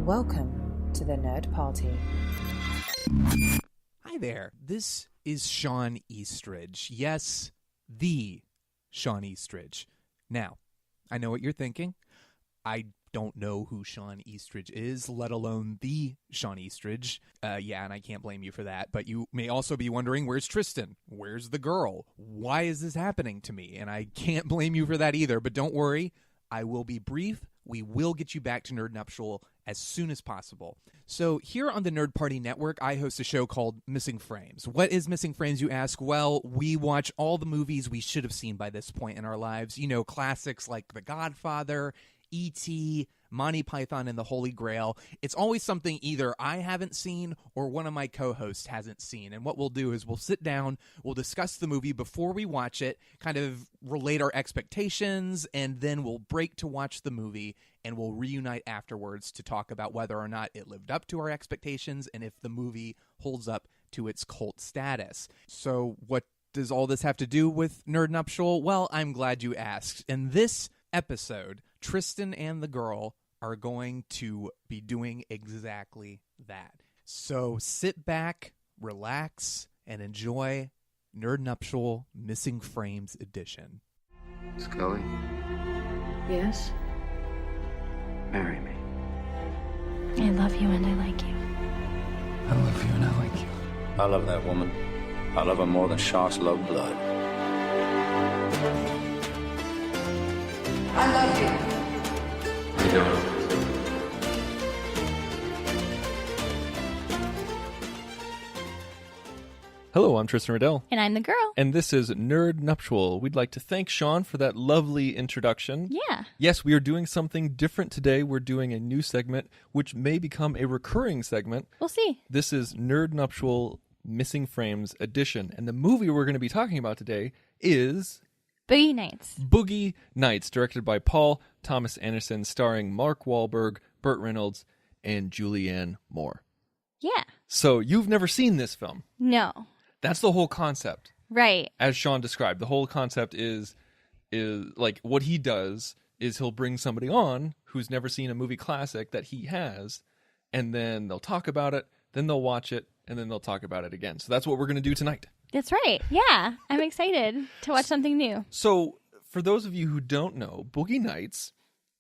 Welcome to the Nerd Party. Hi there. This is Shawn Eastridge. Yes, the Shawn Eastridge. Now, I know what you're thinking. I don't know who Shawn Eastridge is, let alone the Shawn Eastridge. And I can't blame you for that. But you may also be wondering, where's Tristan? Where's the girl? Why is this happening to me? And I can't blame you for that either. But don't worry, I will be brief. We will get you back to Nerd Nuptial as soon as possible. So here on the Nerd Party Network, I host a show called Missing Frames. What is Missing Frames, you ask? Well, we watch all the movies we should have seen by this point in our lives. You know, classics like The Godfather, E.T., Monty Python and the Holy Grail. It's always something either I haven't seen or one of my co-hosts hasn't seen. And what we'll do is we'll sit down, we'll discuss the movie before we watch it, kind of relate our expectations, and then we'll break to watch the movie, and we'll reunite afterwards to talk about whether or not it lived up to our expectations and if the movie holds up to its cult status. So what does all this have to do with Nerd Nuptial? Well, I'm glad you asked. In this episode, Tristan and the girl are going to be doing exactly that. So sit back, relax, and enjoy Nerd Nuptial Missing Frames Edition. Scully, Yes? marry me. I love you and I like you. I love you and I like you. I love that woman. I love her more than sharks love blood. I love you. You don't. Hello, I'm Tristan Riddell, And I'm the girl. and this is Nerd Nuptial. We'd like to thank Shawn for that lovely introduction. Yeah. Yes, we are doing something different today. We're doing a new segment, which may become a recurring segment. We'll see. This is Nerd Nuptial Missing Frames Edition, and the movie we're going to be talking about today is Boogie Nights. Boogie Nights, directed by Paul Thomas Anderson, starring Mark Wahlberg, Burt Reynolds, and Julianne Moore. Yeah. So you've never seen this film. No. That's the whole concept. Right. As Shawn described, the whole concept is like what he does is he'll bring somebody on who's never seen a movie classic that he has, and then they'll talk about it, then they'll watch it, and then they'll talk about it again. So that's what we're going to do tonight. That's right. Yeah. I'm excited to watch something new. So for those of you who don't know, Boogie Nights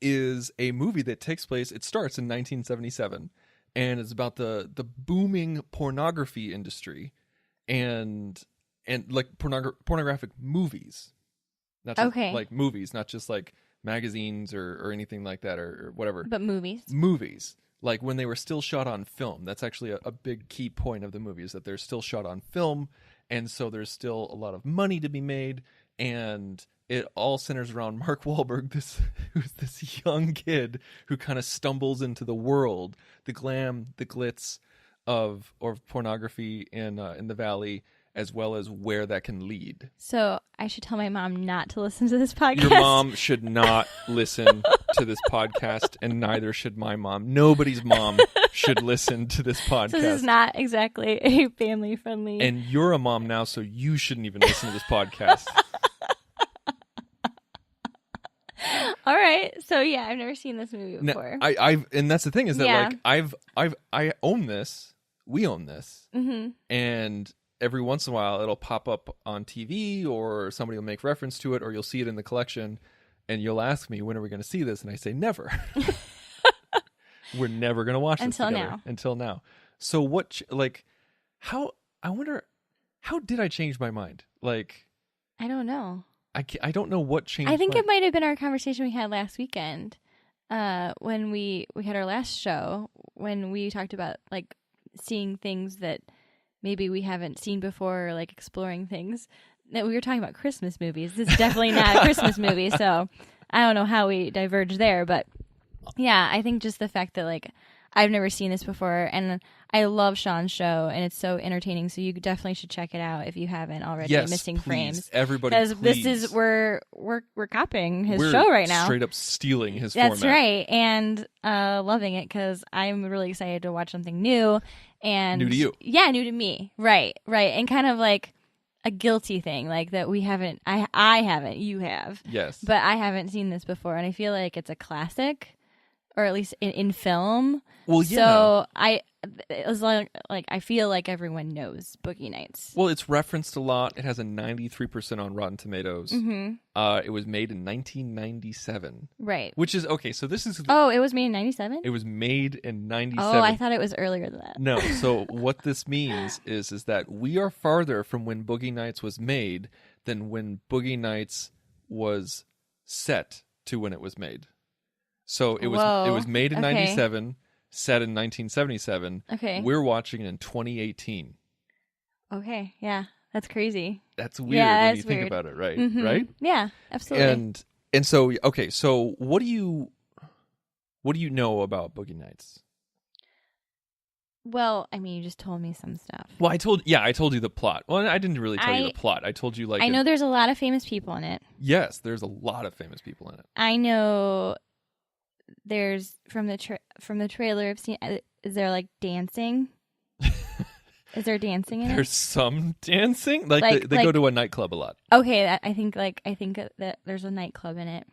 is a movie that takes place, it starts in 1977, and it's about the booming pornography industry and like pornographic movies. Not just like movies, not just like magazines or anything like that or whatever. But movies. Movies. Like when they were still shot on film. That's actually a big key point of the movie is that they're still shot on film, and so there's still a lot of money to be made, and it all centers around Mark Wahlberg, who's this young kid who kind of stumbles into the world, the glam, the glitz of pornography in the Valley, as well as where that can lead. So I should tell my mom not to listen to this podcast. Your mom should not listen to this podcast, and neither should my mom. Nobody's mom should listen to this podcast. So this is not exactly a family-friendly... And you're a mom now, so you shouldn't even listen to this podcast. All right. So yeah, I've never seen this movie before. Now, and that's the thing is that Yeah. like I own this. We own this, Mm-hmm. and every once in a while it'll pop up on TV, or somebody will make reference to it, or you'll see it in the collection, and you'll ask me, when are we going to see this? And I say never. We're never going to watch this Until together. now. Until now. So what? How? I wonder. How did I change my mind? Like, I don't know. I don't know what changed. I think it might have been our conversation we had last weekend when we had our last show, when we talked about like seeing things that maybe we haven't seen before, or like exploring things. That we were talking about Christmas movies. This is definitely not a Christmas movie, so I don't know how we diverged there, but yeah, I think just the fact that like I've never seen this before, and I love Shawn's show, and it's so entertaining. So you definitely should check it out if you haven't already. Yes, Missing please. Frames, Everybody, because this please. is we're copying his We're show right now. Straight up stealing his That's format. right, and loving it because I'm really excited to watch something new and New to you. Yeah, new to me. Right, and kind of like a guilty thing, like that we haven't. I haven't. You have. Yes, But I haven't seen this before, and I feel like it's a classic. or at least in film. Well, yeah. So as long like I feel like everyone knows Boogie Nights. Well, it's referenced a lot. It has a 93% on Rotten Tomatoes. Mm-hmm. It was made in 1997. Right. Which is okay. So this is. Oh, it was made in 97. It was made in 97. Oh, I thought it was earlier than that. No. So what this means is that we are farther from when Boogie Nights was made than when Boogie Nights was set to when it was made. So it was made in 97, set in 1977. Okay. We're watching it in 2018. Okay, yeah. That's crazy. That's weird when you think about it, right? Mm-hmm. Right? Yeah, absolutely. And so okay, so what do you know about Boogie Nights? Well, I mean, you just told me some stuff. Well, I told you the plot. Well, I didn't really tell you the plot. I told you I know there's a lot of famous people in it. Yes, there's a lot of famous people in it. I know there's from the trailer I've seen. Is there like dancing? Is there dancing in it? There's some dancing. Like they go to a nightclub a lot. Okay, I think that there's a nightclub in it.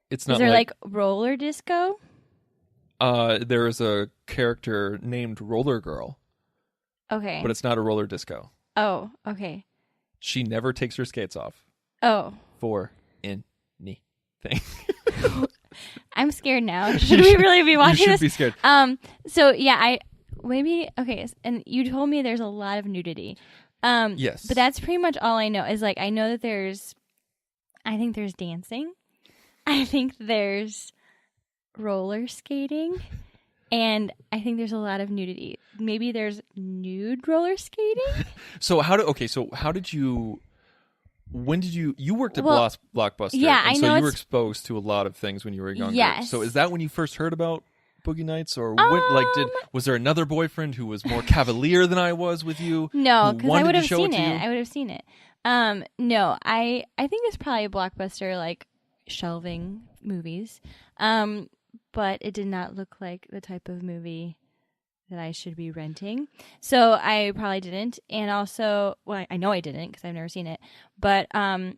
It's not. Is there like roller disco? There is a character named Roller Girl. Okay. But it's not a roller disco. Oh, okay. She never takes her skates off. Oh. For anything. I'm scared now. Should we really be watching this? You should be scared. So yeah, and you told me there's a lot of nudity. Yes. But that's pretty much all I know. Is like I know that I think there's dancing. I think there's roller skating, and I think there's a lot of nudity. Maybe there's nude roller skating. When did you worked at Blockbuster? Yeah, I know. So you were exposed to a lot of things when you were younger. Yes. So is that when you first heard about Boogie Nights, or was there another boyfriend who was more cavalier than I was with you? No, because I would have seen it. I would have seen it. No, I think it's probably a Blockbuster like shelving movies. But it did not look like the type of movie that I should be renting. So I probably didn't. And also, well, I know I didn't because I've never seen it. But I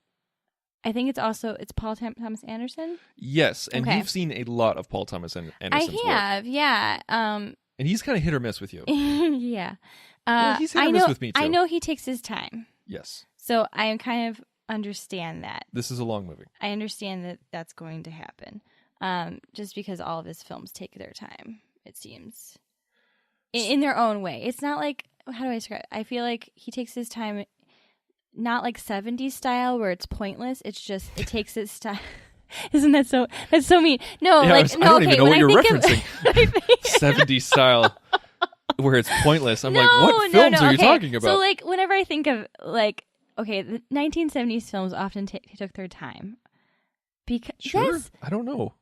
think it's Paul Thomas Anderson. Yes, and you've seen a lot of Paul Thomas Anderson's work. I have, yeah. And he's kind of hit or miss with you. Yeah. Well, he's hit or miss with me too. I know he takes his time. Yes. So I kind of understand that. This is a long movie. I understand that that's going to happen. Just because all of his films take their time, it seems. In their own way. It's not like, how do I describe it? I feel like he takes his time, not like 70s style where it's pointless. It's just, it takes its time. Isn't that so, that's so mean. No, yeah, like, I don't even know what you're referencing. 70s style where it's pointless. I'm like, what films are you talking about? So like, whenever I think of like, okay, the 1970s films often took their time. Because sure. I don't know.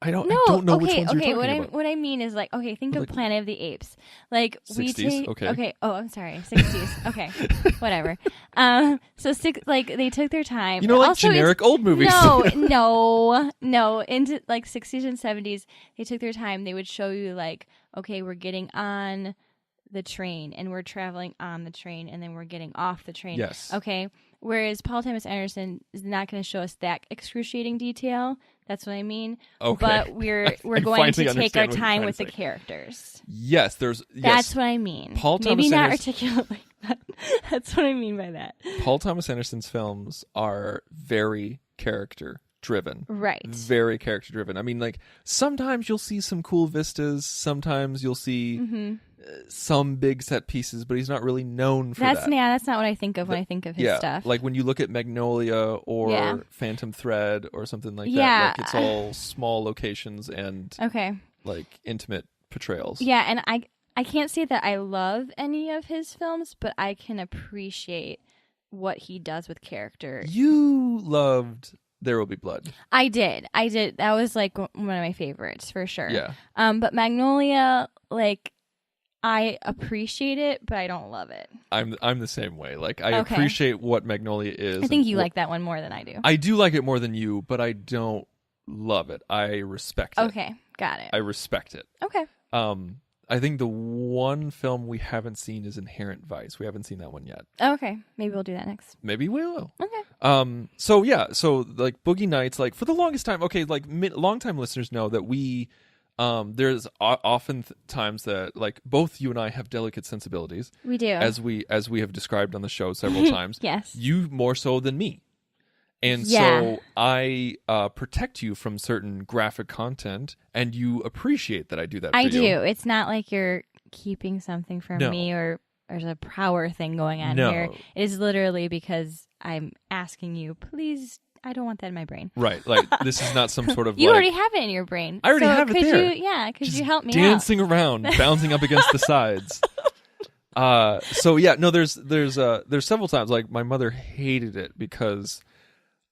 I don't know which ones you're talking about. What I mean is like, okay, think of Planet of the Apes. Like 60s, we take, okay. Oh, I'm sorry, 60s. Okay, whatever. So they took their time. You know, like also, generic old movies. No. Into like 60s and 70s, they took their time. They would show you like, okay, we're getting on the train and we're traveling on the train and then we're getting off the train. Yes. Okay. Whereas Paul Thomas Anderson is not going to show us that excruciating detail. That's what I mean. Okay. But we're going to take our time with the characters. Yes, That's what I mean. Paul Thomas Maybe not articulate like that. That's what I mean by that. Paul Thomas Anderson's films are very character driven. Right. Very character driven. I mean, like sometimes you'll see some cool vistas, sometimes you'll see some big set pieces, but he's not really known for that. Yeah, that's not what I think of when I think of his stuff. Like when you look at Magnolia or Phantom Thread or something like that, like it's all small locations and like intimate portrayals. Yeah, and I can't say that I love any of his films, but I can appreciate what he does with character. You loved There Will Be Blood. I did. That was like one of my favorites for sure. Yeah. But Magnolia, like, I appreciate it, but I don't love it. I'm the same way. Like I appreciate what Magnolia is. I think you like that one more than I do. I do like it more than you, but I don't love it. I respect it. Okay, got it. I respect it. Okay. I think the one film we haven't seen is Inherent Vice. We haven't seen that one yet. Okay, maybe we'll do that next. Maybe we will. Okay. So like Boogie Nights, like for the longest time, okay, like long-time listeners know that we There's often times that like both you and I have delicate sensibilities. We do. As we have described on the show several times. Yes. You more so than me. And Yeah. so I protect you from certain graphic content, and you appreciate that I do that for I you. do. It's not like you're keeping something from No. me or there's a power thing going on No. here. It is literally because I'm asking you, please, I don't want that in my brain. Right. Like, this is not some sort of You like... already have it in your brain. I already So have it could there. Could just you help me dancing around, bouncing up against the sides. So yeah, no, there's several times like my mother hated it because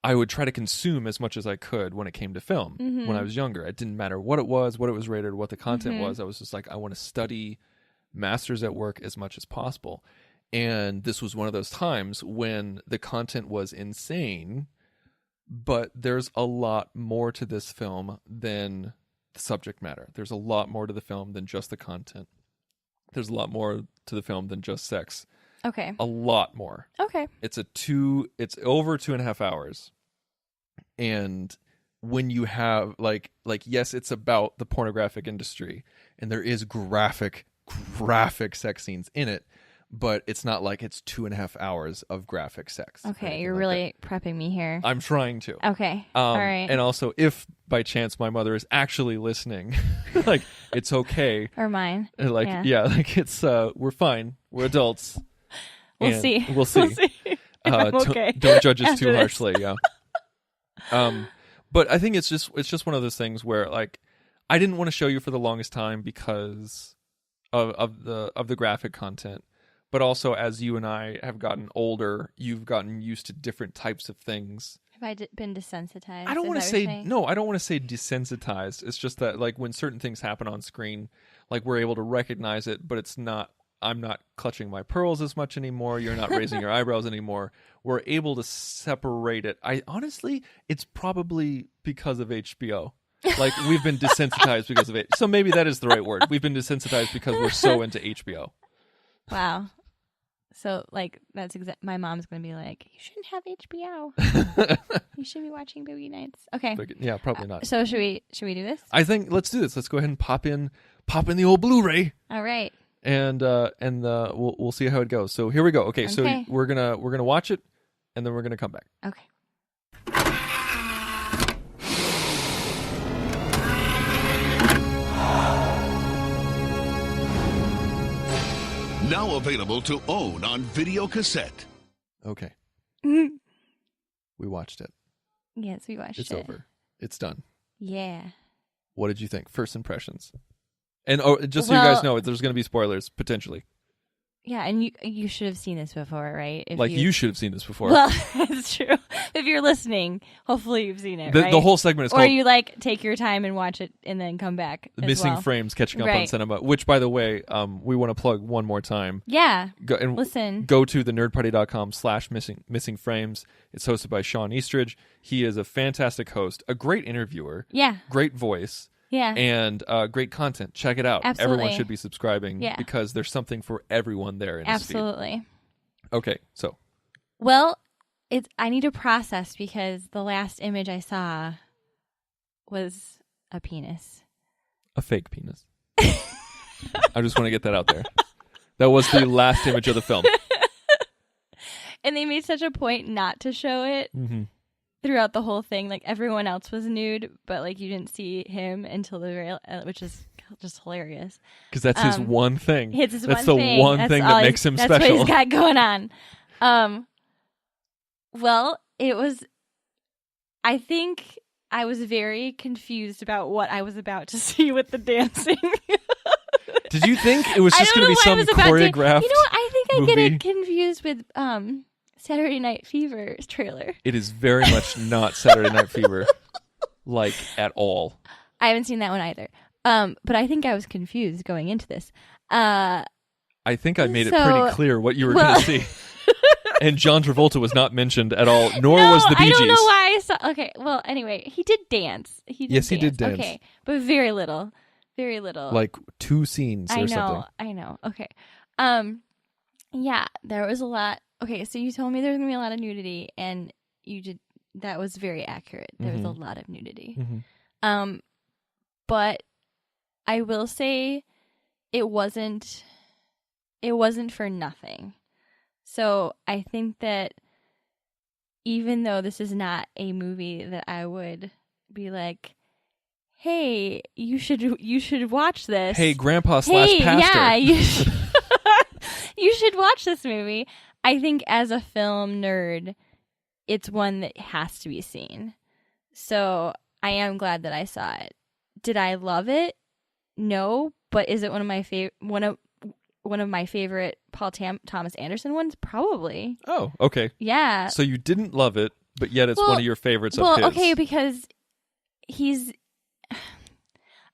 I would try to consume as much as I could when it came to film when I was younger. It didn't matter what it was rated, what the content was. I was just like, I want to study masters at work as much as possible. And this was one of those times when the content was insane, but there's a lot more to this film than the subject matter. There's a lot more to the film than just the content. There's a lot more to the film than just sex. Okay. A lot more. Okay. It's over 2.5 hours. And when you have like yes, it's about the pornographic industry and there is graphic sex scenes in it, but it's not like it's 2.5 hours of graphic sex. Okay, you're really prepping me here. I'm trying to. Okay. All right. And also, if by chance my mother is actually listening, like it's okay. Or mine. Like like it's we're fine. We're adults. We'll see. We'll see. We'll see if I'm okay. Don't judge us after too this. harshly. Yeah. But I think it's just one of those things where like I didn't want to show you for the longest time because of the graphic content. But also, as you and I have gotten older, you've gotten used to different types of things. Have I been desensitized? I don't want to Is that what you're say saying? no. I don't want to say desensitized. It's just that like when certain things happen on screen, like we're able to recognize it, but it's not. I'm not clutching my pearls as much anymore. You're not raising your eyebrows anymore. We're able to separate it. It's probably because of HBO. Like we've been desensitized because of it. So maybe that is the right word. We've been desensitized because we're so into HBO. Wow. So, like, that's my mom's going to be like, you shouldn't have HBO. You should be watching Boogie Nights. Okay. Yeah, probably not. So, should we do this? I think let's do this. Let's go ahead and pop in the old Blu-ray, All right. and we'll see how it goes. So here we go. Okay, so Okay. we're gonna watch it, and then we're gonna come back. Okay. Now available to own on video cassette. Okay, we watched it. Yes, we watched It's it. over. It's done. Yeah. What did you think? First impressions. And just so you Well- guys know, there's going to be spoilers potentially. Yeah, and you should have seen this before, right? If You should have seen this before. Well, it's true. If you're listening, hopefully you've seen it, the, right? the whole segment is or called you like take your time and watch it and then come back. As Missing well. Frames Catching Up on Right. Cinema, which, by the way, we want to plug one more time. Yeah. Listen. Go to thenerdparty.com/missing frames. It's hosted by Shawn Eastridge. He is a fantastic host, a great interviewer, Yeah. great voice, Yeah. and great content. Check it out. Absolutely. Everyone should be subscribing because there's something for everyone there in his feed. Absolutely. Okay, so. Well, I need to process because the last image I saw was a penis. A fake penis. I just want to get that out there. That was the last image of the film. And they made such a point not to show it throughout the whole thing. Like everyone else was nude, but like you didn't see him until the very, which is just hilarious. Because that's his one thing. It's his that's one the thing. one That's thing all that makes him that's special. That's what he's got going on. Well, it was. I think I was very confused about what I was about to see with the dancing. Did you think it was I just don't going to know be what I some was about to- choreographed You know what? I think I get movie? it confused with Saturday Night Fever trailer. It is very much not Saturday Night Fever, like at all. I haven't seen that one either. But I think I was confused going into this. I think I made it So- pretty clear what you were well- going to see. And John Travolta was not mentioned at all, nor No, was the Bee I don't Gees. know why I saw. Okay, well, anyway, he did dance. Yes, he did dance. Okay, but very little, very little. Like 2 scenes or something. I know. Okay. Yeah, there was a lot. Okay, so you told me there was gonna be a lot of nudity, and you did. That was very accurate. There was a lot of nudity. Mhm. But I will say it wasn't for nothing. So I think that even though this is not a movie that I would be like, hey, you should watch this. Hey, grandpa slash pastor. Yeah, you should watch this movie. I think as a film nerd, it's one that has to be seen. So I am glad that I saw it. Did I love it? No, but is it one of my favorite Paul Thomas Anderson ones? Probably. Oh, okay. Yeah. So you didn't love it, but yet it's one of your favorites of his. Well, okay, because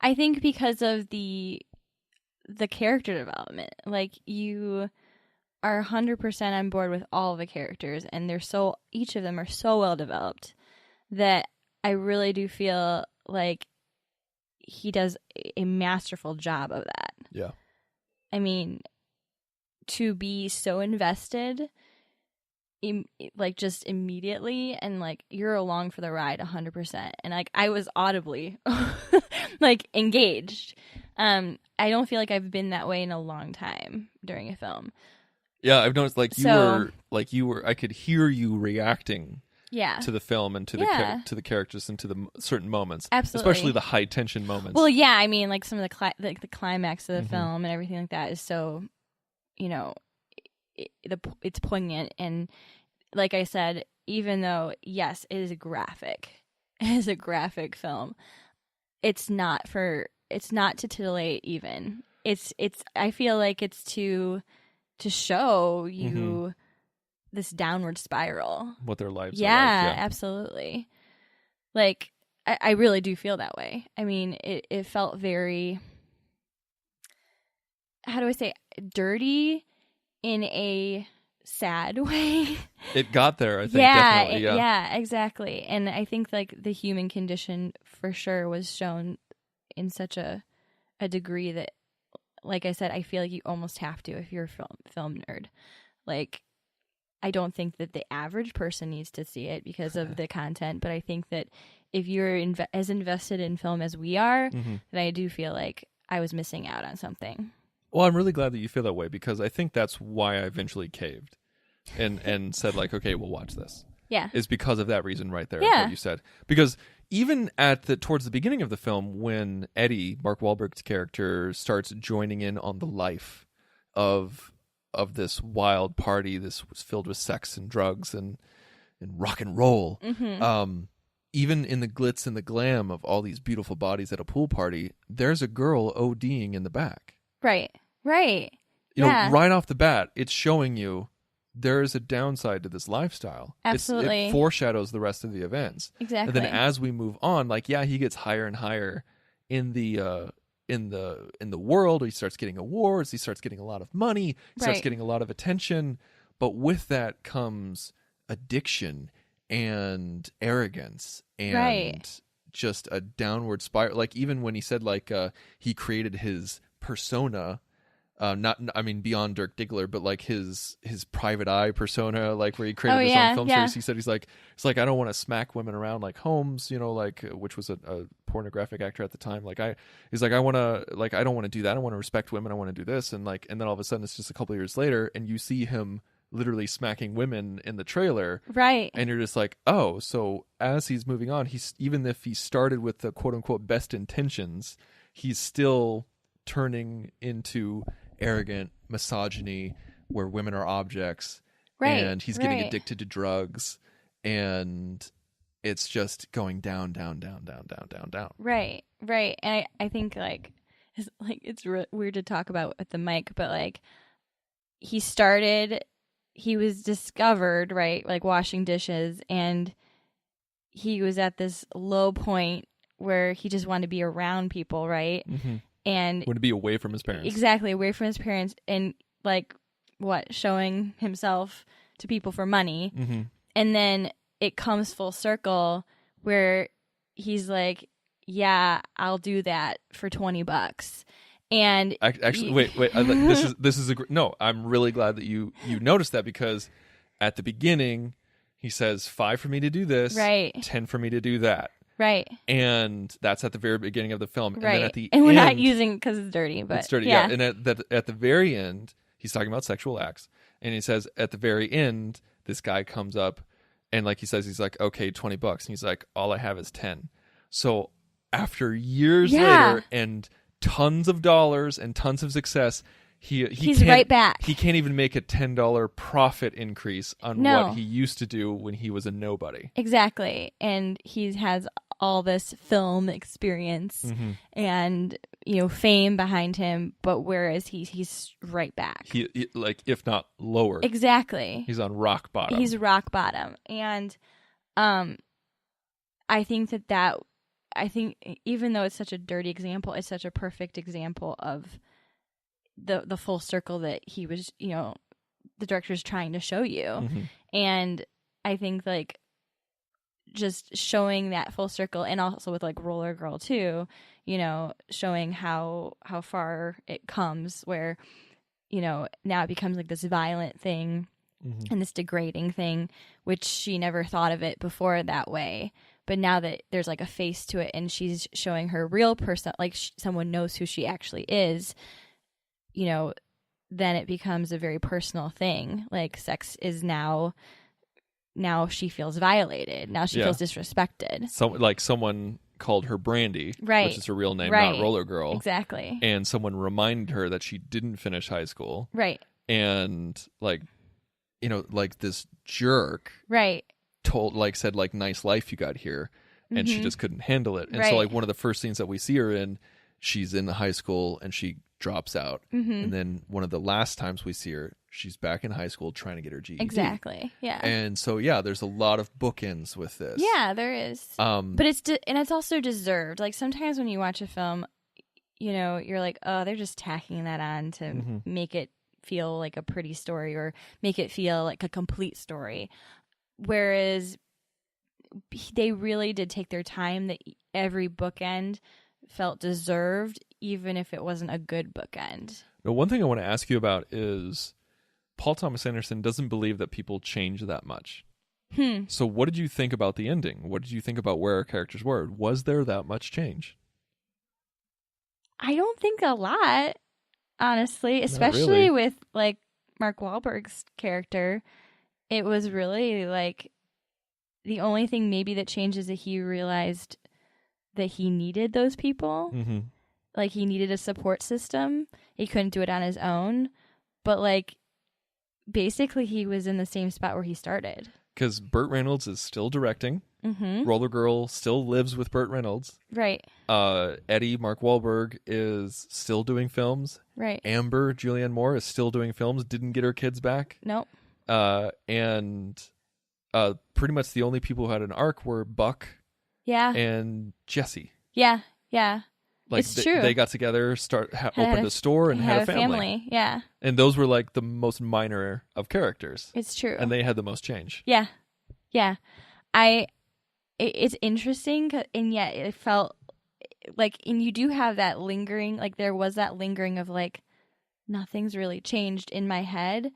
I think because of the character development, like you are 100% on board with all of the characters, and each of them are so well developed that I really do feel like he does a masterful job of that. Yeah. I mean, to be so invested, like just immediately, and like you're along for the ride 100%, and like I was audibly like engaged. I don't feel like I've been that way in a long time during a film. Yeah, I've noticed you were I could hear you reacting to the film and to the characters and to the certain moments. Absolutely. Especially the high tension moments. Well, yeah, I mean, like some of the climax of the film and everything like that is so, it's poignant. And like I said, even though, yes, it is a graphic film, it's not to titillate even. I feel like it's to show you this downward spiral. What their lives are like. Yeah, absolutely. Like, I really do feel that way. I mean, it felt very, how do I say, dirty in a sad way. It got there, I think, definitely. Yeah, exactly. And I think, like, the human condition, for sure, was shown in such a degree that, like I said, I feel like you almost have to if you're a film nerd. Like, I don't think that the average person needs to see it because of the content, but I think that if you're as invested in film as we are, then I do feel like I was missing out on something. Well, I'm really glad that you feel that way, because I think that's why I eventually caved and said, like, okay, we'll watch this. Yeah. Is because of that reason right there, yeah. what you said. Because even towards the beginning of the film, when Eddie, Mark Wahlberg's character, starts joining in on the life of this wild party, this was filled with sex and drugs and rock and roll. Even in the glitz and the glam of all these beautiful bodies at a pool party, there's a girl ODing in the back. Right. You know, right off the bat, it's showing you there is a downside to this lifestyle. Absolutely. It foreshadows the rest of the events. Exactly. And then as we move on, like, yeah, he gets higher and higher in the world. He starts getting awards. He starts getting a lot of money. He starts getting a lot of attention. But with that comes addiction and arrogance and just a downward spiral. Like, even when he said, like, he created his persona, beyond Dirk Diggler, but like his private eye persona, like where he created his own film series. He said he's like, I don't want to smack women around like Holmes, like, which was a pornographic actor at the time. Like, I don't want to do that. I want to respect women. I want to do this. And then all of a sudden it's just a couple of years later and you see him literally smacking women in the trailer. Right. And you're just like, oh, so as he's moving on, even if he started with the quote unquote best intentions, he's still turning into arrogant misogyny where women are objects, and he's getting addicted to drugs, and it's just going down. Right. And I think it's weird to talk about with the mic, but like he was discovered, right? Like washing dishes, and he was at this low point where he just wanted to be around people, right? And wanted to be away from his parents. Exactly, away from his parents, and like showing himself to people for money. And then it comes full circle where he's like, yeah, I'll do that for $20. And actually, wait. This is no. I'm really glad that you noticed that, because at the beginning he says $5 for me to do this, right? $10 for me to do that, Right. And that's at the very beginning of the film. And Right. then at the and end, we're not using because it's dirty, but it's dirty. yeah. And at the very end, he's talking about sexual acts. And he says at the very end, this guy comes up and like he says, he's like, okay, $20. And he's like, all I have is 10. So after years later and tons of dollars and tons of success, he's right back. He can't even make a $10 profit increase on what he used to do when he was a nobody. Exactly. And he has all this film experience and, fame behind him, but whereas he's right back. He like, if not lower. Exactly. He's on rock bottom. He's rock bottom. And I think I think even though it's such a dirty example, it's such a perfect example of the full circle that he was, the director's trying to show you. And I think like just showing that full circle, and also with like Roller Girl too, showing how far it comes, where now it becomes like this violent thing and this degrading thing, which she never thought of it before that way. But now that there's like a face to it and she's showing her real person, like someone knows who she actually is, then it becomes a very personal thing. Like sex is now she feels violated. Now she feels disrespected. So like someone called her Brandy, right, which is her real name, right, not Roller Girl. Exactly. And someone reminded her that she didn't finish high school. Right. And like, like this jerk. Right. Said nice life you got here, and she just couldn't handle it. And so like one of the first scenes that we see her in, she's in the high school and she drops out. And then one of the last times we see her, she's back in high school trying to get her GED. Exactly. Yeah. And so there's a lot of bookends with this. Yeah, there is. But it's also deserved. Like sometimes when you watch a film, you're like, oh, they're just tacking that on to make it feel like a pretty story or make it feel like a complete story. Whereas they really did take their time, that every bookend felt deserved, even if it wasn't a good bookend. Now, one thing I want to ask you about is Paul Thomas Anderson doesn't believe that people change that much. So what did you think about the ending? What did you think about where our characters were? Was there that much change? I don't think a lot, honestly, especially with like Mark Wahlberg's character. It was really like the only thing maybe that changed is that he realized that he needed those people. Like he needed a support system. He couldn't do it on his own. But like basically he was in the same spot where he started. Because Burt Reynolds is still directing. Roller Girl still lives with Burt Reynolds. Right. Eddie, Mark Wahlberg, is still doing films. Right. Amber, Julianne Moore, is still doing films. Didn't get her kids back. Nope. And pretty much the only people who had an arc were Buck and Jesse. Yeah. Like it's true. They got together, opened a store, and had a family. Yeah. And those were like the most minor of characters. It's true. And they had the most change. Yeah. It's interesting, and yet it felt like, and you do have that lingering, like there was that lingering of like nothing's really changed in my head,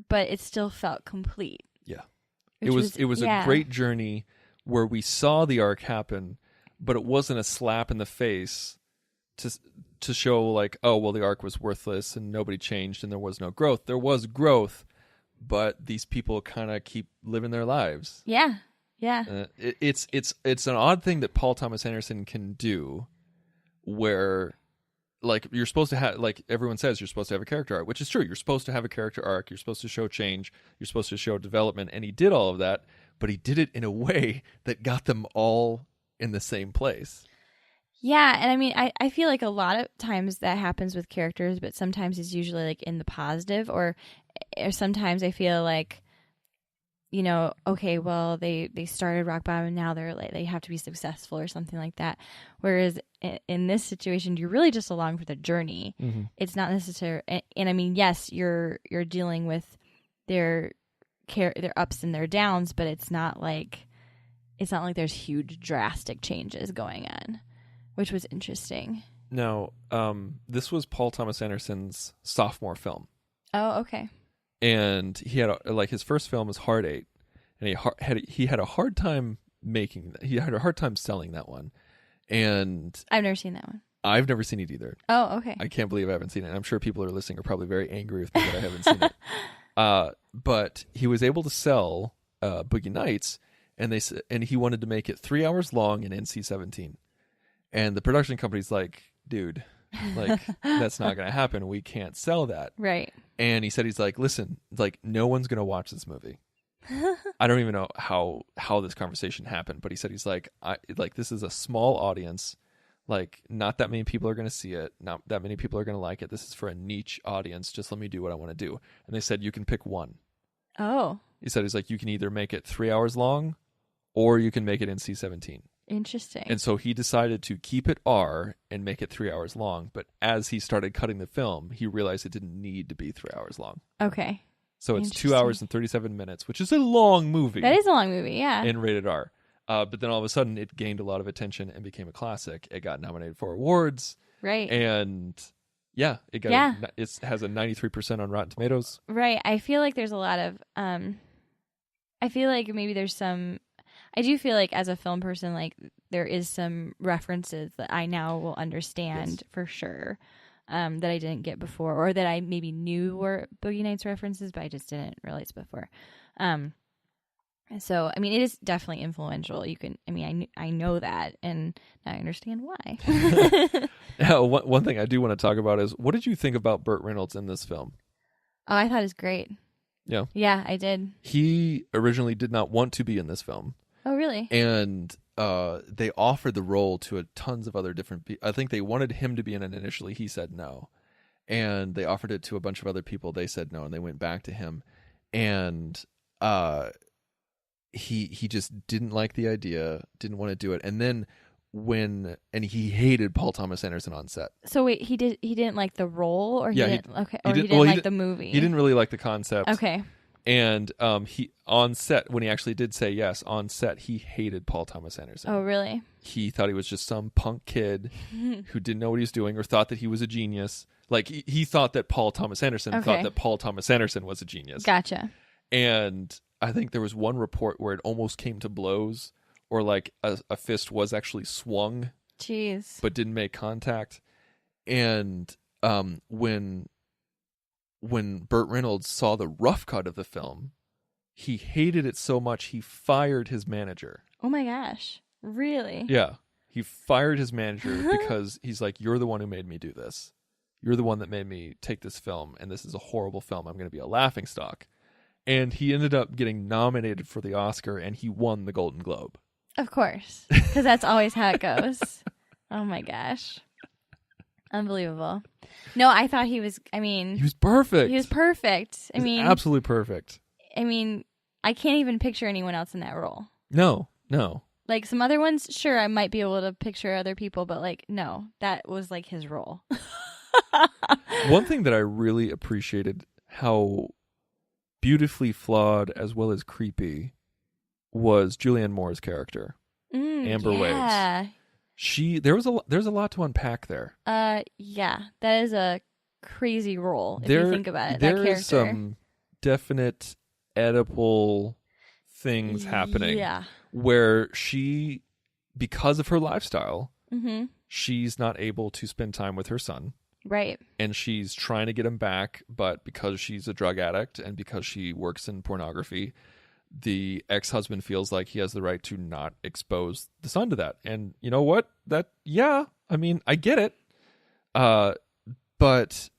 but it still felt complete. Yeah. It was a great journey where we saw the arc happen, but it wasn't a slap in the face to show like, oh, well, the arc was worthless and nobody changed and there was no growth. There was growth, but these people kind of keep living their lives. Yeah. It's an odd thing that Paul Thomas Anderson can do, where like you're supposed to have, like everyone says, you're supposed to have a character arc, which is true. You're supposed to have a character arc. You're supposed to show change. You're supposed to show development. And he did all of that, but he did it in a way that got them all in the same place. Yeah. And I mean, I feel like a lot of times that happens with characters, but sometimes it's usually like in the positive, or sometimes I feel like, okay, well, they started rock bottom and now they have to be successful or something like that. Whereas in this situation, you're really just along for the journey. It's not necessary. And I mean, yes, you're dealing with their ups and their downs, but it's not like there's huge drastic changes going on, which was interesting. Now, this was Paul Thomas Anderson's sophomore film. Oh, okay. And he had his first film was Hard 8, and he had a hard time making that. He had a hard time selling that one. And I've never seen that one. I've never seen it either. Oh, okay. I can't believe I haven't seen it. I'm sure people who are listening are probably very angry with me that I haven't seen it. But he was able to sell Boogie Nights, and he wanted to make it 3 hours long and NC-17. And the production company's like, dude, like that's not going to happen. We can't sell that. Right. And he said, he's like, listen, like no one's going to watch this movie. I don't even know how this conversation happened, but he said, he's like, this is a small audience. Like, not that many people are going to see it. Not that many people are going to like it. This is for a niche audience. Just let me do what I want to do. And they said, you can pick one. Oh. He said, he's like, you can either make it 3 hours long or you can make it NC-17. Interesting. And so he decided to keep it R and make it 3 hours long. But as he started cutting the film, he realized it didn't need to be 3 hours long. Okay. So it's 2 hours and 37 minutes, which is a long movie. That is a long movie, yeah. And rated R. But then all of a sudden, it gained a lot of attention and became a classic. It got nominated for awards. Right. And yeah, it has a 93% on Rotten Tomatoes. Right. I feel like there's a lot of, I feel like maybe there's some, I do feel like as a film person, like there is some references that I now will understand for sure, that I didn't get before, or that I maybe knew were Boogie Nights references, but I just didn't realize before. So, I mean, it is definitely influential. I know that, and now I understand why. Yeah, one thing I do want to talk about is, what did you think about Burt Reynolds in this film? Oh, I thought it was great. Yeah. Yeah, I did. He originally did not want to be in this film. Oh, really? And they offered the role to tons of other different people. I think they wanted him to be in it initially. He said no. And they offered it to a bunch of other people. They said no, and they went back to him. And he just didn't like the idea, didn't want to do it. And then he hated Paul Thomas Anderson on set. So wait, he didn't like the role, or he didn't like the movie? He didn't really like the concept. Okay. And he on set, when he actually did say yes, on set he hated Paul Thomas Anderson. Oh, really? He thought he was just some punk kid who didn't know what he was doing, or thought that he was a genius. Like he thought that Paul Thomas Anderson thought that Paul Thomas Anderson was a genius. Gotcha. And I think there was one report where it almost came to blows, or like a fist was actually swung. Jeez. But didn't make contact. And when Burt Reynolds saw the rough cut of the film, he hated it so much he fired his manager. Oh my gosh. Really? Yeah. He fired his manager because he's like, you're the one who made me do this. You're the one that made me take this film, and this is a horrible film. I'm going to be a laughingstock. And he ended up getting nominated for the Oscar, and he won the Golden Globe. Of course. Because that's always how it goes. Oh my gosh. Unbelievable. No, I thought he was perfect. He was perfect. Absolutely perfect. I mean, I can't even picture anyone else in that role. No. Like some other ones, sure, I might be able to picture other people, but like, no, that was like his role. One thing that I really appreciated, how beautifully flawed as well as creepy, was Julianne Moore's character, Amber Waves. There's a lot to unpack there. Yeah, that is a crazy role if you think about it. There that character. is some definite Oedipal things happening. Yeah, where she, because of her lifestyle, she's not able to spend time with her son. Right. And she's trying to get him back, but because she's a drug addict and because she works in pornography, the ex-husband feels like he has the right to not expose the son to that. And you know what? I get it. But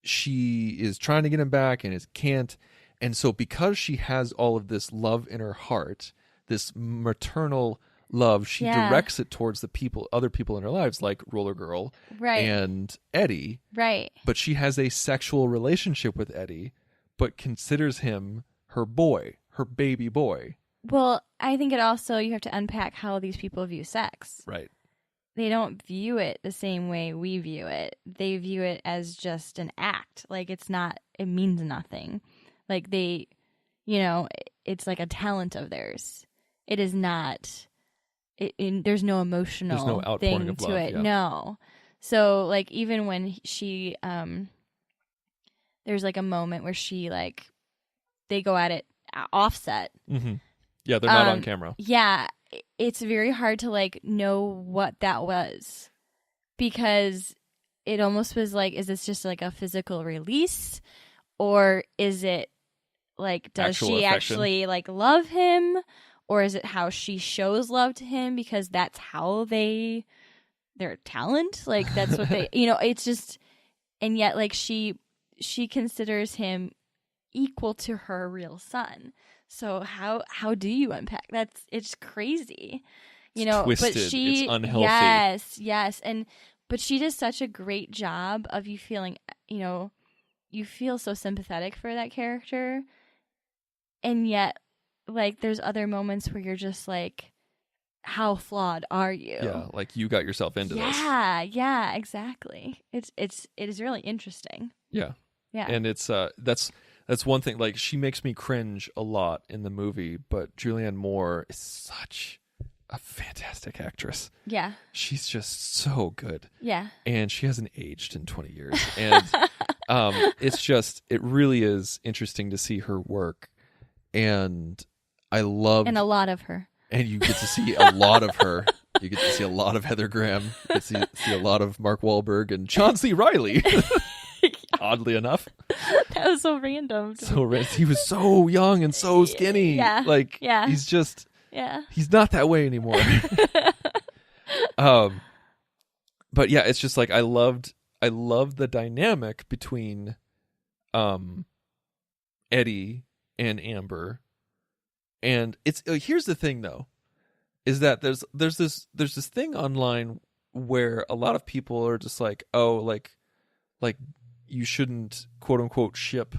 she is trying to get him back and can't. And so because she has all of this love in her heart, this maternal love, she directs it towards the other people in her lives, like Roller Girl and Eddie. Right. But she has a sexual relationship with Eddie, but considers him her boy, her baby boy. Well, I think you have to unpack how these people view sex. Right. They don't view it the same way we view it. They view it as just an act. Like it means nothing. Like it's like a talent of theirs. It is not. There's no emotional thing to it. Yeah. No. So like even when she there's like a moment where she like they go at it offset Yeah, they're not on camera. Yeah, it's very hard to like know what that was, because it almost was like, is this just like a physical release, or is it like, does Actual she affection. actually like love him, or is it how she shows love to him because that's how their talent, like that's what they, it's just, and yet like she considers him equal to her real son. So how do you unpack it's crazy, twisted. But she, it's unhealthy. yes, but she does such a great job of you feeling, you feel so sympathetic for that character, and yet like there's other moments where you're just like, how flawed are you? Yeah, like you got yourself into this. Yeah, exactly. It is really interesting. Yeah. Yeah. And it's that's one thing. Like, she makes me cringe a lot in the movie, but Julianne Moore is such a fantastic actress. Yeah. She's just so good. Yeah. And she hasn't aged in 20 years. And it really is interesting to see her work. And I love... And a lot of her. And you get to see a lot of her. You get to see a lot of Heather Graham. You get to see a lot of Mark Wahlberg and John C. Reilly. Oddly enough. That was so random. He was so young and so skinny. Yeah. Like, yeah. he's just... Yeah. He's not that way anymore. But yeah, it's just like I loved the dynamic between Eddie and Amber. And it's here's the thing though, is that there's this thing online where a lot of people are just like, oh, like you shouldn't quote unquote ship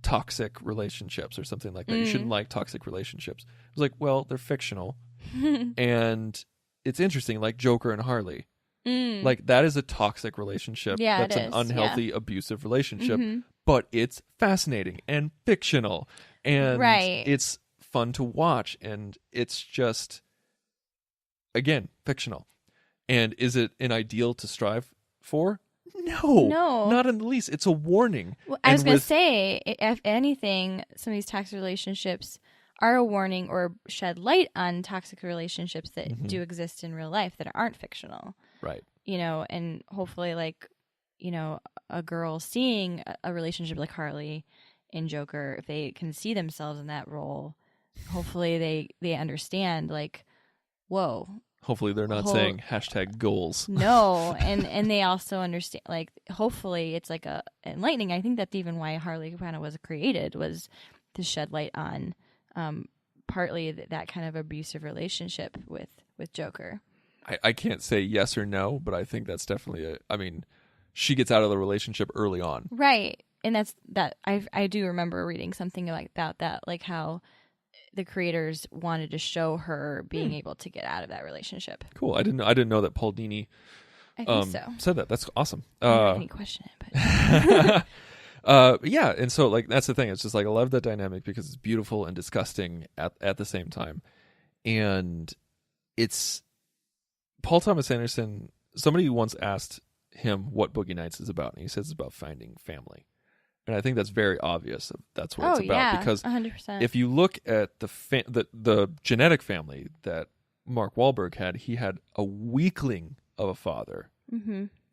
toxic relationships or something like that. You shouldn't like toxic relationships. It's like, well, they're fictional. And it's interesting, like Joker and Harley. Like, that is a toxic relationship. Yeah, that's it an is. unhealthy, abusive relationship. But it's fascinating and fictional. And it's fun to watch. And it's just, again, fictional. And is it an ideal to strive for? No, not in the least. It's a warning. Well, I was going to say, if anything, some of these toxic relationships are a warning or shed light on toxic relationships that do exist in real life that aren't fictional. Right. And hopefully, like, a girl seeing a relationship like Harley and Joker, if they can see themselves in that role, hopefully they understand, like, whoa. Hopefully they're not saying #goals. No, and they also understand, like, hopefully it's like a enlightening. I think that's even why Harley kind of was created, was to shed light on partly that kind of abusive relationship with Joker. I can't say yes or no, but I think that's definitely she gets out of the relationship early on. Right. And I do remember reading something about that, like how the creators wanted to show her being able to get out of that relationship. Cool. I didn't know that Paul Dini I think so. said that. That's awesome. I don't have any question it, but yeah, and so like that's the thing. It's just like I love that dynamic because it's beautiful and disgusting at the same time. And it's Paul Thomas Anderson. Somebody once asked him what Boogie Nights is about, and he says it's about finding family. And I think that's very obvious. That's what it's about, because 100%. If you look at the genetic family that Mark Wahlberg had, he had a weakling of a father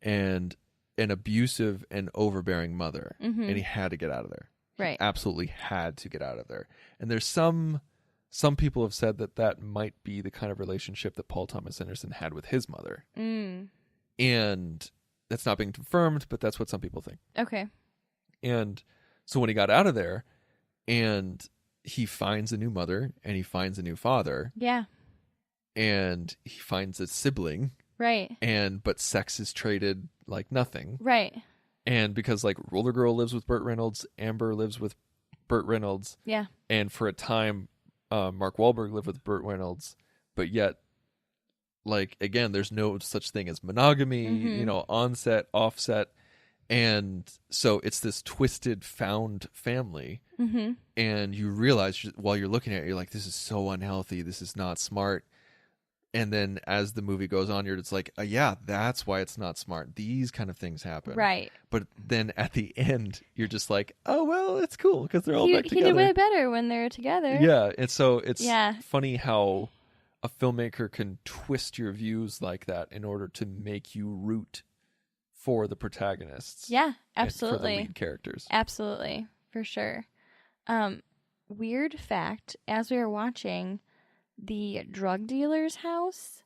and an abusive and overbearing mother, and he had to get out of there. Right, he absolutely had to get out of there. And there's some people have said that might be the kind of relationship that Paul Thomas Anderson had with his mother, and that's not being confirmed, but that's what some people think. Okay. And so when he got out of there and he finds a new mother and he finds a new father. Yeah. And he finds a sibling. Right. But sex is traded like nothing. Right. And because like Roller Girl lives with Burt Reynolds, Amber lives with Burt Reynolds. Yeah. And for a time, Mark Wahlberg lived with Burt Reynolds, but yet, like, again, there's no such thing as monogamy, onset, offset. And so it's this twisted found family. And you realize while you're looking at it, you're like, this is so unhealthy. This is not smart. And then as the movie goes on, you're just like, yeah, that's why it's not smart. These kind of things happen. Right. But then at the end, you're just like, oh, well, it's cool because they're all back together. He did way better when they're together. Yeah. And so it's funny how a filmmaker can twist your views like that in order to make you root for the protagonists. Yeah, absolutely. For the lead characters. Absolutely. For sure. Weird fact, as we were watching the drug dealer's house,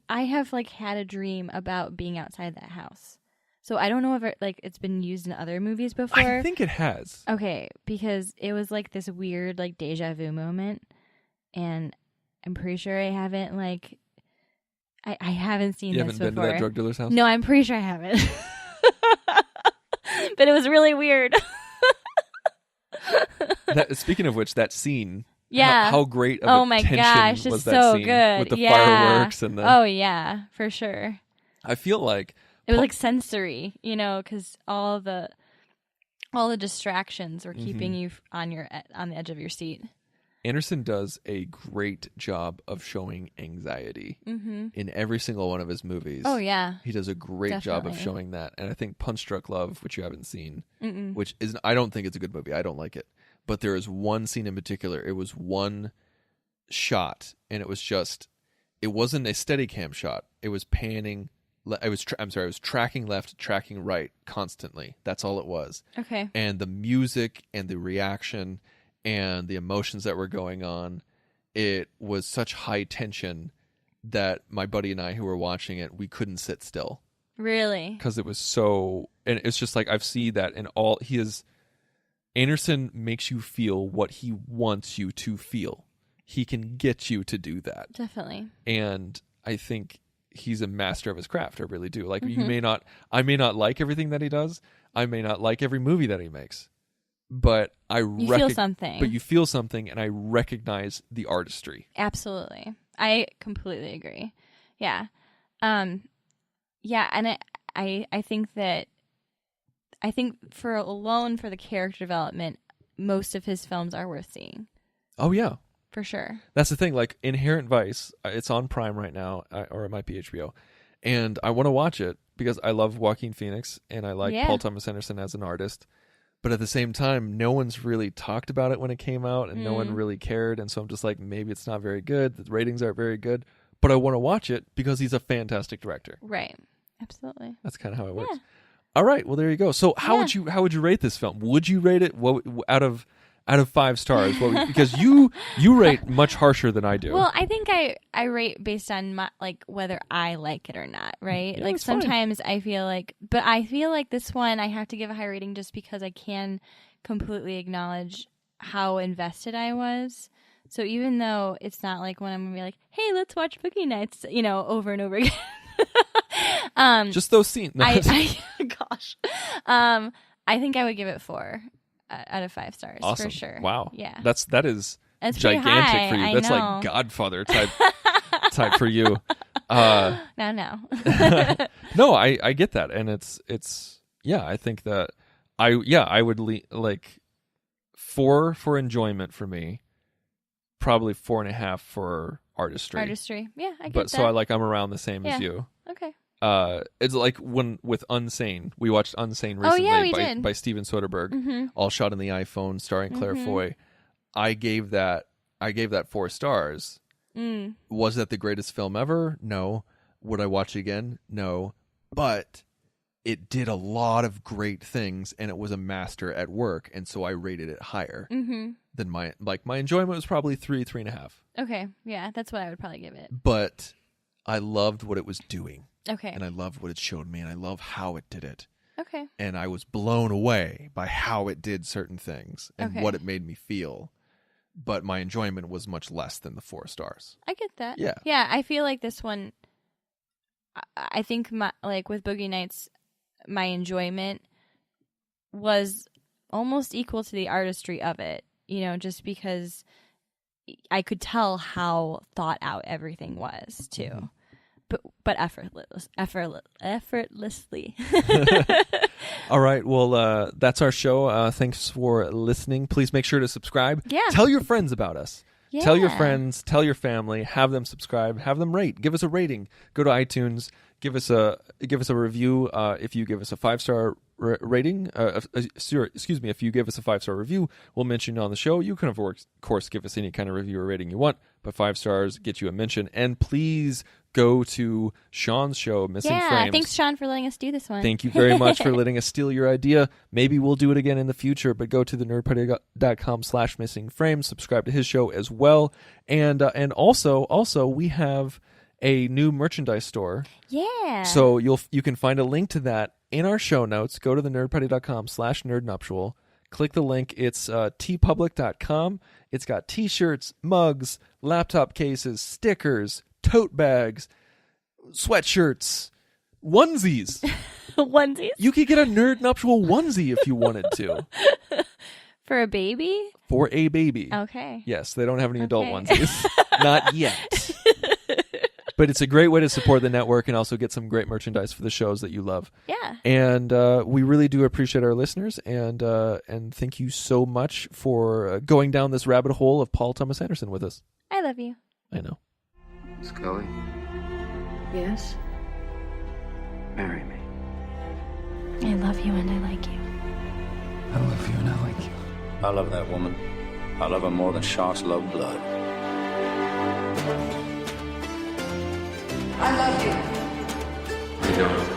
I have like had a dream about being outside that house. So I don't know if it's been used in other movies before. I think it has. Okay, because it was like this weird like deja vu moment, and I'm pretty sure I haven't like I haven't seen this before. You haven't been to that drug dealer's house? No, I'm pretty sure I haven't. But it was really weird. Speaking of which, that scene. Yeah. How great of a tension was that so scene good. with the fireworks and the. Oh yeah, for sure. I feel like it was like sensory, because all the distractions were keeping you on the edge of your seat. Anderson does a great job of showing anxiety in every single one of his movies. Oh yeah, he does a great job of showing that, and I think Punch Drunk Love, which you haven't seen, which is I don't think it's a good movie. I don't like it. But there is one scene in particular. It was one shot, and it was it wasn't a Steadicam shot. It was panning. It was tracking left, tracking right constantly. That's all it was. Okay. And the music and the reaction and the emotions that were going on, it was such high tension that my buddy and I who were watching it, we couldn't sit still. Really? Because it was so, and it's just like I've seen that in all Anderson makes you feel what he wants you to feel. He can get you to do that. Definitely. And I think he's a master of his craft. I really do. Like I may not like everything that he does. I may not like every movie that he makes, but you feel something. But you feel something, and I recognize the artistry. Absolutely. I completely agree. Yeah. Yeah. And I think that, for the character development, most of his films are worth seeing. Oh, yeah. For sure. That's the thing. Like Inherent Vice, it's on Prime right now, or it might be HBO. And I want to watch it because I love Joaquin Phoenix and I like Paul Thomas Anderson as an artist. But at the same time, no one's really talked about it when it came out and no one really cared. And so I'm just like, maybe it's not very good. The ratings aren't very good. But I want to watch it because he's a fantastic director. Right. Absolutely. That's kind of how it works. All right, well there you go. So how would you rate this film? Would you rate it out of 5 stars? Because you rate much harsher than I do. Well, I think I rate based on whether I like it or not, right? Yeah, like sometimes fine. I feel like this one I have to give a high rating just because I can completely acknowledge how invested I was. So even though it's not like when I'm gonna be like, hey, let's watch Boogie Nights, over and over again. Just those scenes. No. Gosh. I think I would give it 4 out of 5 stars. Awesome. For sure. Wow. Yeah. That's That's gigantic for you. I That's know. like Godfather type for you. No. No, I get that. And it's I think that I would like 4 for enjoyment for me. Probably 4.5 for artistry. Yeah, I get but that. so I'm around the same as you. Okay. It's like with Unsane. We watched Unsane recently by Steven Soderbergh, all shot in the iPhone, starring Claire Foy. I gave that 4 stars. Was that the greatest film ever? No. Would I watch it again? No. But it did a lot of great things, and it was a master at work, and so I rated it higher than my enjoyment was probably 3.5. Okay, yeah, that's what I would probably give it. But I loved what it was doing. Okay. And I loved what it showed me, and I love how it did it. Okay. And I was blown away by how it did certain things and what it made me feel. But my enjoyment was much less than the 4 stars. I get that. Yeah. Yeah, I feel like this one, I think with Boogie Nights, my enjoyment was almost equal to the artistry of it, just because I could tell how thought out everything was too. But effortlessly. All right. Well, that's our show. Thanks for listening. Please make sure to subscribe. Yeah. Tell your friends about us. Tell your Yeah. friends, tell your family, have them subscribe, have them rate, give us a rating. Go to iTunes, give us a review. If you give us a 5-star rating, if you give us a 5-star review, we'll mention you on the show. You can of course give us any kind of review or rating you want, but 5 stars get you a mention. And please go to Sean's show, Missing Frames. Thanks, Sean, for letting us do this one. Thank you very much for letting us steal your idea. Maybe we'll do it again in the future, but go to thenerdparty.com/missingframes. Subscribe to his show as well. And also we have a new merchandise store. Yeah. So you can find a link to that in our show notes. Go to thenerdparty.com/nerdnuptial. Click the link. It's tpublic.com. It's got t-shirts, mugs, laptop cases, stickers, tote bags, sweatshirts, onesies. Onesies? You could get a Nerd Nuptial onesie if you wanted to. For a baby? For a baby. Okay. Yes, they don't have any adult Okay. onesies. Not yet. But it's a great way to support the network and also get some great merchandise for the shows that you love. Yeah. And we really do appreciate our listeners, and thank you so much for going down this rabbit hole of Paul Thomas Anderson with us. I love you. I know. Scully, Yes? marry me. I love you and I like you. I love you and I like you. I love that woman. I love her more than sharks love blood. You don't.